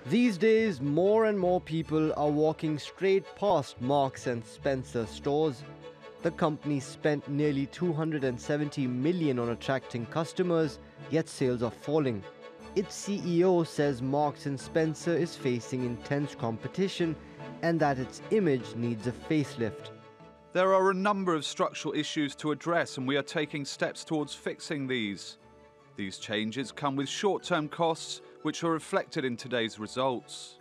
These days, more and more people are walking straight past Marks and Spencer stores. The company spent nearly $270 million on attracting customers, yet sales are falling. Its CEO says Marks and Spencer is facing intense competition and that its image needs a facelift. There are a number of structural issues to address, and we are taking steps towards fixing these. These changes come with short-term costs, which are reflected in today's results.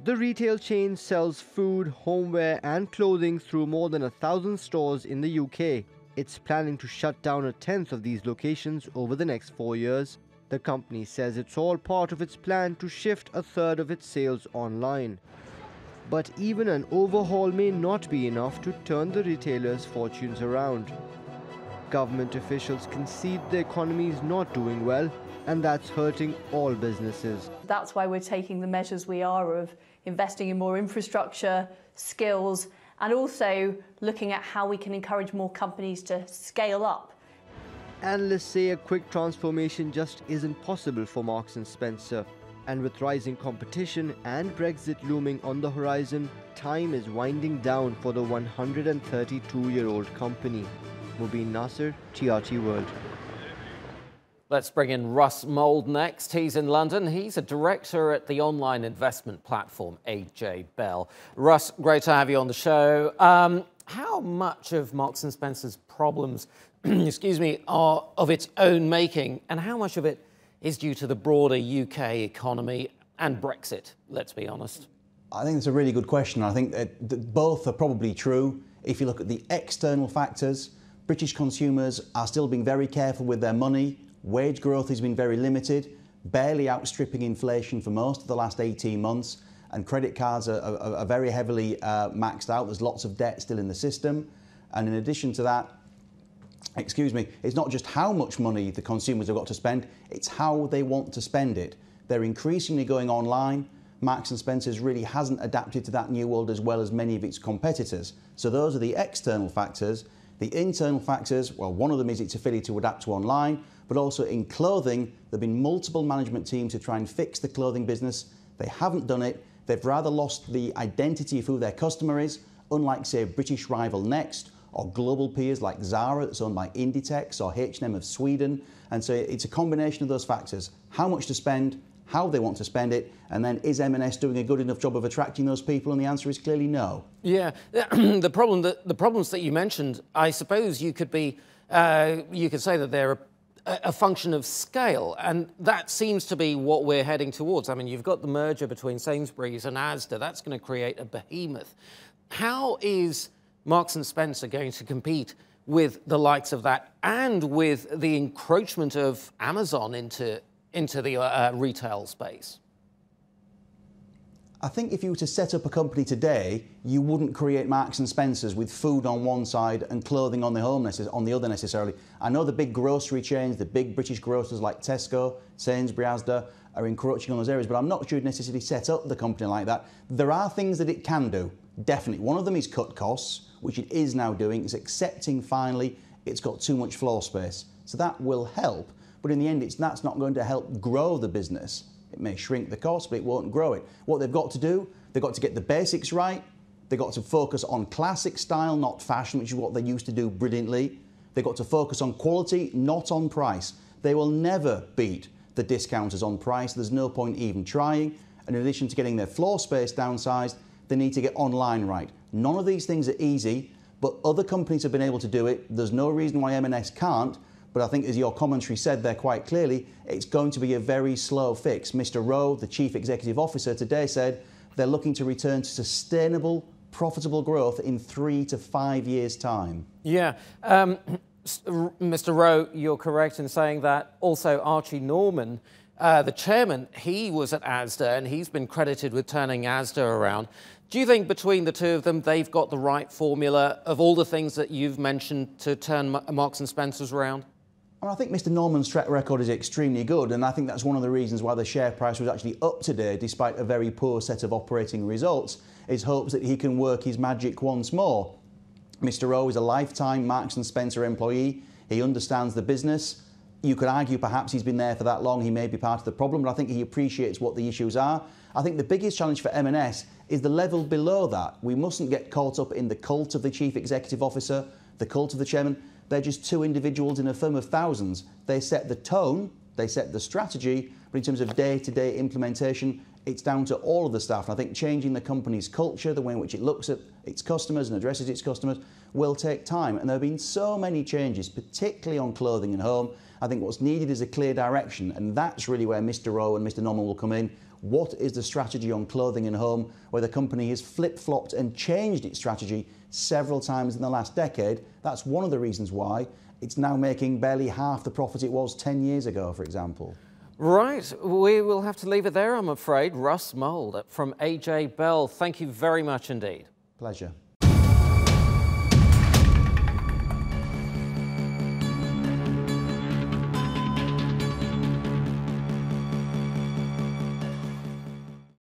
The retail chain sells food, homeware and clothing through more than 1,000 stores in the UK. It's planning to shut down a tenth of these locations over the next 4 years. The company says it's all part of its plan to shift a third of its sales online. But even an overhaul may not be enough to turn the retailers' fortunes around. Government officials concede the economy is not doing well, and that's hurting all businesses. That's why we're taking the measures we are of investing in more infrastructure, skills, and also looking at how we can encourage more companies to scale up. Analysts say a quick transformation just isn't possible for Marks and Spencer. And with rising competition and Brexit looming on the horizon, time is winding down for the 132-year-old company. Mobin Nasir, TRT World. Let's bring in Russ Mould next. He's in London. He's a director at the online investment platform AJ Bell. Russ, great to have you on the show. How much of Marks and Spencer's problems, are of its own making, and how much of it is due to the broader UK economy and Brexit, let's be honest? I think it's a really good question. I think that both are probably true. If you look at the external factors, British consumers are still being very careful with their money. Wage growth has been very limited, barely outstripping inflation for most of the last 18 months, and credit cards are very heavily maxed out. There's lots of debt still in the system. And in addition to that, it's not just how much money the consumers have got to spend, it's how they want to spend it. They're increasingly going online. Marks and Spencer's really hasn't adapted to that new world as well as many of its competitors. So those are the external factors. The internal factors, well, one of them is its ability to adapt to online, but also in clothing, there have been multiple management teams to try and fix the clothing business. They haven't done it. They've rather lost the identity of who their customer is, unlike, say, British rival Next, or global peers like Zara, that's owned by Inditex, or H&M of Sweden. And so it's a combination of those factors: how much to spend, how they want to spend it, and then is M&S doing a good enough job of attracting those people? And the answer is clearly no. Yeah, the problems that you mentioned, I suppose you could say that they're a function of scale, and that seems to be what we're heading towards. I mean, you've got the merger between Sainsbury's and Asda. That's going to create a behemoth. How is Marks and Spencer going to compete with the likes of that and with the encroachment of Amazon into the retail space? I think if you were to set up a company today, you wouldn't create Marks and Spencer's with food on one side and clothing on the other necessarily. I know the big grocery chains, the big British grocers like Tesco, Sainsbury's, Asda are encroaching on those areas, but I'm not sure you'd necessarily set up the company like that. There are things that it can do, definitely. One of them is cut costs, which it is now doing. It's accepting finally it's got too much floor space. So that will help, but in the end that's not going to help grow the business. It may shrink the cost, but it won't grow it. What they've got to do, they've got to get the basics right. They've got to focus on classic style, not fashion, which is what they used to do brilliantly. They've got to focus on quality, not on price. They will never beat the discounters on price. There's no point even trying. And in addition to getting their floor space downsized, they need to get online right. None of these things are easy, but other companies have been able to do it. There's no reason why M&S can't. But I think, as your commentary said there quite clearly, it's going to be a very slow fix. Mr. Rowe, the Chief Executive Officer, today said they're looking to return to sustainable, profitable growth in 3 to 5 years' time. Yeah. Mr. Rowe, you're correct in saying that. Also, Archie Norman, the chairman, he was at Asda and he's been credited with turning Asda around. Do you think between the two of them, they've got the right formula of all the things that you've mentioned to turn Marks and Spencer's around? I think Mr. Norman's track record is extremely good, and I think that's one of the reasons why the share price was actually up today, despite a very poor set of operating results, is hopes that he can work his magic once more. Mr. Rowe is a lifetime Marks and Spencer employee. He understands the business. You could argue perhaps he's been there for that long, he may be part of the problem, but I think he appreciates what the issues are. I think the biggest challenge for M&S is the level below that. We mustn't get caught up in the cult of the chief executive officer, the cult of the chairman. They're just two individuals in a firm of thousands. They set the tone, they set the strategy, but in terms of day-to-day implementation, it's down to all of the staff. And I think changing the company's culture, the way in which it looks at its customers and addresses its customers, will take time. And there have been so many changes, particularly on clothing and home. I think what's needed is a clear direction, and that's really where Mr. Rowe and Mr. Norman will come in. What is the strategy on clothing and home, where the company has flip-flopped and changed its strategy several times in the last decade? That's one of the reasons why it's now making barely half the profit it was 10 years ago, for example. Right, we will have to leave it there, I'm afraid. Russ Mould from AJ Bell, thank you very much indeed. Pleasure.